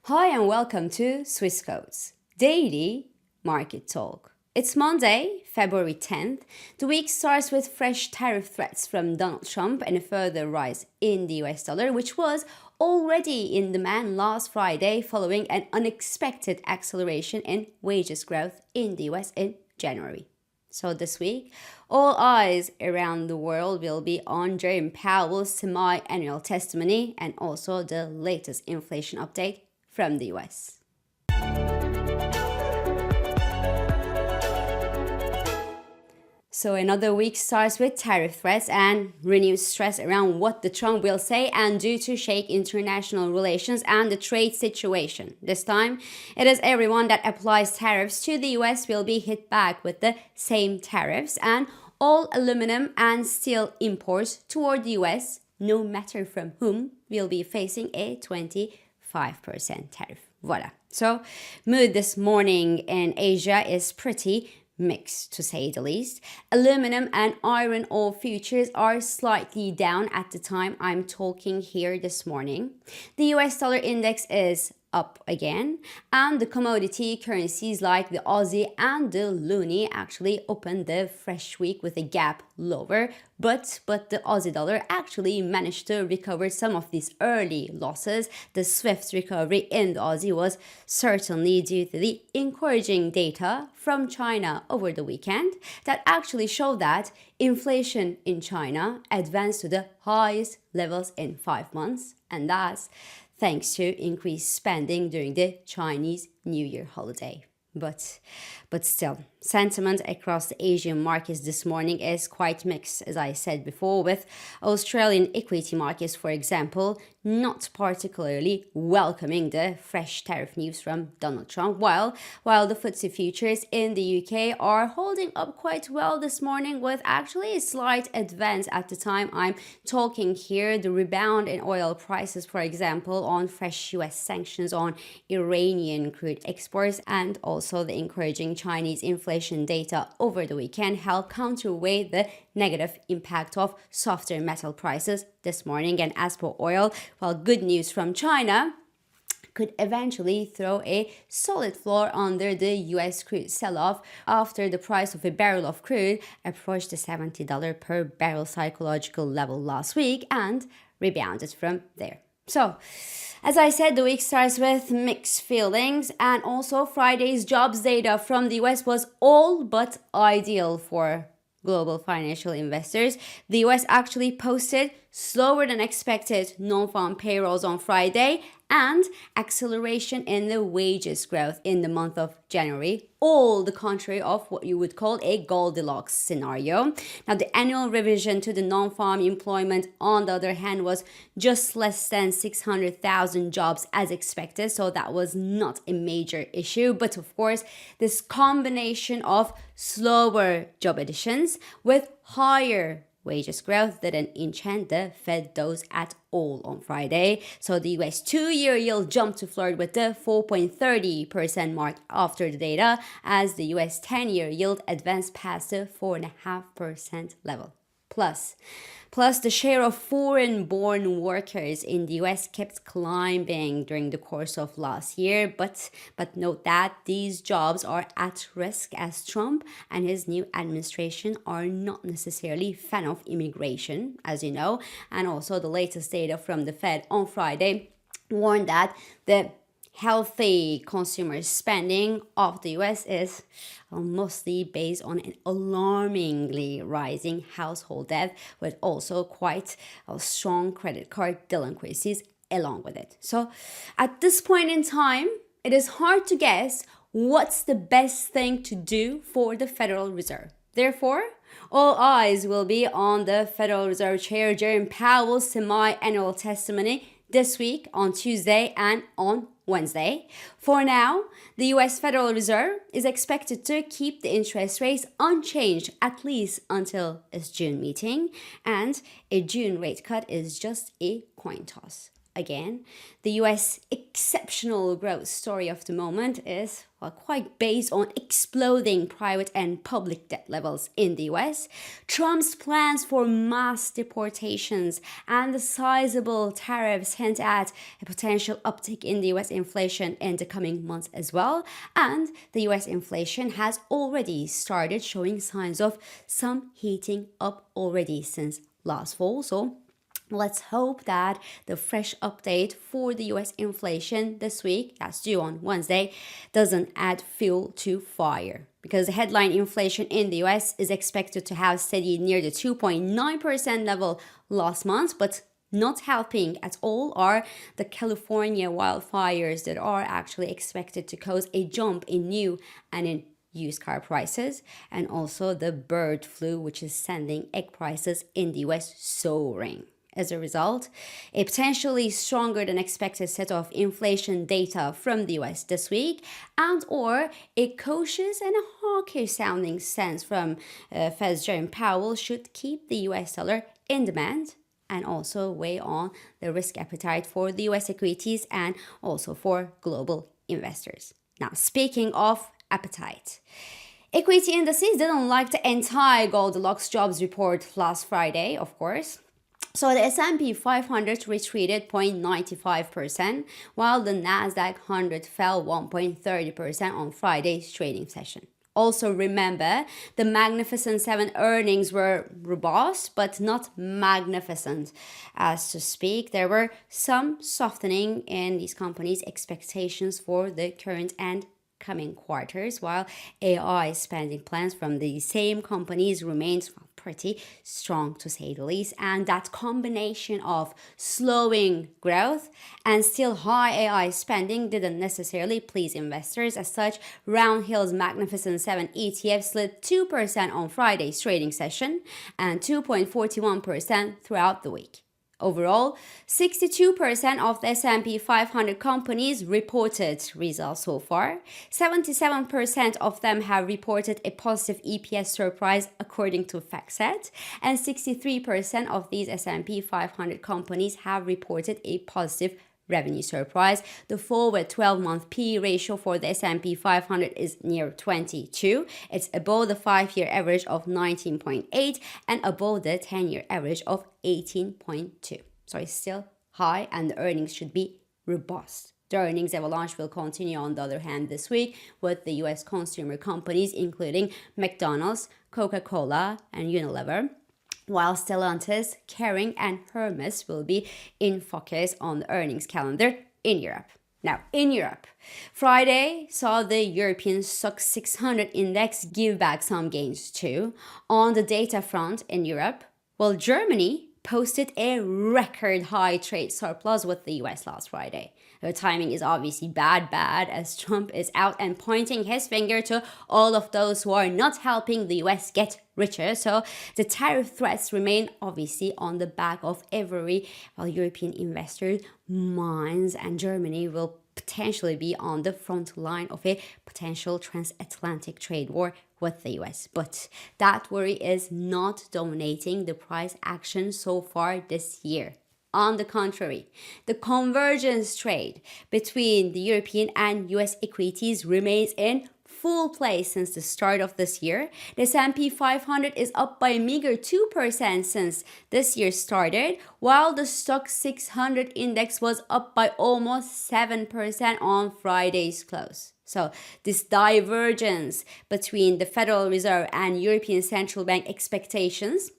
Hi and welcome to Swissquote's Daily Market Talk. It's Monday, February 10th. The week starts with fresh tariff threats from Donald Trump and a further rise in the US dollar, which was already in demand last Friday following an unexpected acceleration in wages growth in the US in January. So this week, all eyes around the world will be on Jerome Powell's semi-annual testimony and also the latest inflation update from the US. So another week starts with tariff threats and renewed stress around what the Trump will say and do to shake international relations and the trade situation. This time, it is everyone that applies tariffs to the US will be hit back with the same tariffs, and all aluminum and steel imports toward the US, no matter from whom, will be facing a 25% tariff. Voila. So, mood this morning in Asia is pretty mixed, to say the least. Aluminum and iron ore futures are slightly down at the time I'm talking here this morning. The US dollar index is up again, and the commodity currencies like the Aussie and the Loonie actually opened the fresh week with a gap lower, but the Aussie dollar actually managed to recover some of these early losses. The swift recovery in the Aussie was certainly due to the encouraging data from China over the weekend that actually showed that inflation in China advanced to the highest levels in 5 months, and that's thanks to increased spending during the Chinese New Year holiday. But still, sentiment across the Asian markets this morning is quite mixed, as I said before, with Australian equity markets, for example, not particularly welcoming the fresh tariff news from Donald Trump, while the FTSE futures in the UK are holding up quite well this morning with actually a slight advance at the time I'm talking here. The rebound in oil prices, for example, on fresh US sanctions on Iranian crude exports and also the encouraging Chinese inflation data over the weekend helped counterweight the negative impact of softer metal prices this morning. And as for oil, while good news from China could eventually throw a solid floor under the US crude sell-off after the price of a barrel of crude approached the $70 per barrel psychological level last week and rebounded from there. So, as I said, the week starts with mixed feelings, and also Friday's jobs data from the US was all but ideal for global financial investors. The US actually posted slower than expected non-farm payrolls on Friday and acceleration in the wages growth in the month of January, all the contrary of what you would call a Goldilocks scenario. Now, the annual revision to the non-farm employment, on the other hand, was just less than 600,000 jobs as expected, so that was not a major issue. But of course, this combination of slower job additions with higher wages growth didn't enchant the Fed dose at all on Friday. So the US 2-year yield jumped to flirt with the 4.30% mark after the data, as the US 10-year yield advanced past the 4.5% level. Plus, the share of foreign-born workers in the US kept climbing during the course of last year, but note that these jobs are at risk as Trump and his new administration are not necessarily fan of immigration, as you know, and also the latest data from the Fed on Friday warned that the healthy consumer spending of the US is mostly based on an alarmingly rising household debt, with also quite strong credit card delinquencies along with it. So at this point in time, it is hard to guess what's the best thing to do for the Federal Reserve. Therefore, all eyes will be on the Federal Reserve Chair Jerome Powell's semi-annual testimony this week on Tuesday and on Wednesday. For now, the US Federal Reserve is expected to keep the interest rates unchanged at least until its June meeting, and a June rate cut is just a coin toss. again. The US exceptional growth story of the moment is quite based on exploding private and public debt levels in the US, Trump's plans for mass deportations, and the sizable tariffs hint at a potential uptick in the US inflation in the coming months as well. And the US inflation has already started showing signs of some heating up already since last fall. So let's hope that the fresh update for the US inflation this week, that's due on Wednesday, doesn't add fuel to fire. Because the headline inflation in the US is expected to have steadied near the 2.9% level last month, but not helping at all are the California wildfires that are actually expected to cause a jump in new and in used car prices, and also the bird flu, which is sending egg prices in the US soaring. As a result, a potentially stronger than expected set of inflation data from the US this week, and or a cautious and a hawkish sounding stance from Fed's Jerome Powell should keep the US dollar in demand and also weigh on the risk appetite for the US equities and also for global investors. Now, speaking of appetite, equity indices didn't like the anti-Goldilocks jobs report last Friday, of course. So the S&P 500 retreated 0.95%, while the Nasdaq 100 fell 1.30% on Friday's trading session. Also remember, the Magnificent Seven earnings were robust, but not magnificent. As to speak, there were some softening in these companies' expectations for the current and coming quarters, while AI spending plans from the same companies remains pretty strong, to say the least. And that combination of slowing growth and still high AI spending didn't necessarily please investors. As such, Roundhill's Magnificent 7 ETF slid 2% on Friday's trading session and 2.41% throughout the week. Overall, 62% of the S&P 500 companies reported results so far. 77% of them have reported a positive EPS surprise according to FactSet, and 63% of these S&P 500 companies have reported a positive revenue surprise. The forward 12-month PE ratio for the S&P 500 is near 22. It's above the 5-year average of 19.8 and above the 10-year average of 18.2. So it's still high, and the earnings should be robust. The earnings avalanche will continue, on the other hand, this week with the US consumer companies, including McDonald's, Coca-Cola, and Unilever, while Stellantis, Kering, and Hermes will be in focus on the earnings calendar in Europe. Now, in Europe, Friday saw the European STOXX 600 index give back some gains too. On the data front in Europe, well, Germany posted a record high trade surplus with the US last Friday. The timing is obviously bad, as Trump is out and pointing his finger to all of those who are not helping the US get richer. So the tariff threats remain obviously on the back of every European investor's minds, and Germany will potentially be on the front line of a potential transatlantic trade war with the US. But that worry is not dominating the price action so far this year. On the contrary, the convergence trade between the European and US equities remains in full play since the start of this year. The S&P 500 is up by a meager 2% since this year started, while the STOXX 600 index was up by almost 7% on Friday's close. So this divergence between the Federal Reserve and European Central Bank expectations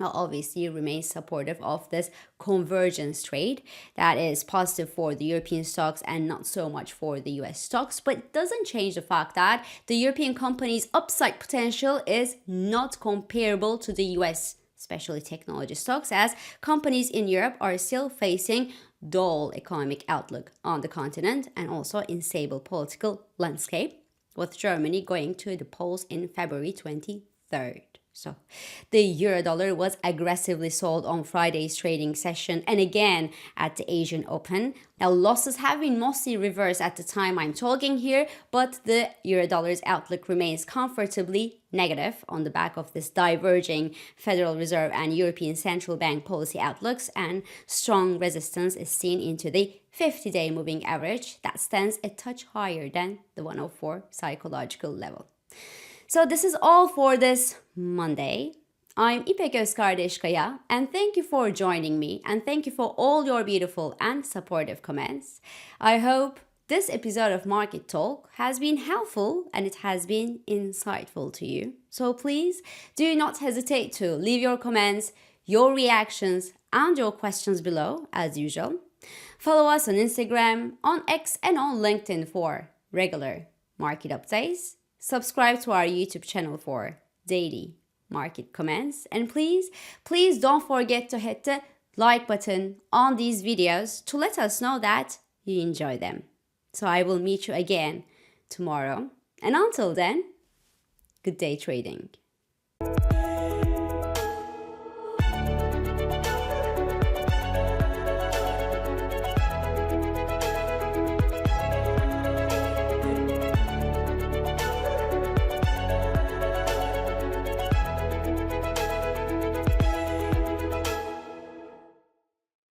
obviously remains supportive of this convergence trade that is positive for the European stocks and not so much for the US stocks, but it doesn't change the fact that the European companies' upside potential is not comparable to the US, especially technology stocks, as companies in Europe are still facing dull economic outlook on the continent and also unstable political landscape, with Germany going to the polls in February 23rd. So the euro dollar was aggressively sold on Friday's trading session and again at the Asian Open. Now losses have been mostly reversed at the time I'm talking here, but the euro dollar's outlook remains comfortably negative on the back of this diverging Federal Reserve and European Central Bank policy outlooks, and strong resistance is seen into the 50-day moving average that stands a touch higher than the 104 psychological level. So this is all for this Monday. I'm İpek Özkardeşkaya and thank you for joining me and thank you for all your beautiful and supportive comments. I hope this episode of Market Talk has been helpful and it has been insightful to you. So please do not hesitate to leave your comments, your reactions and your questions below as usual. Follow us on Instagram, on X and on LinkedIn for regular market updates. Subscribe to our YouTube channel for daily market comments. And please don't forget to hit the like button on these videos to let us know that you enjoy them. So I will meet you again tomorrow. And until then, good day trading.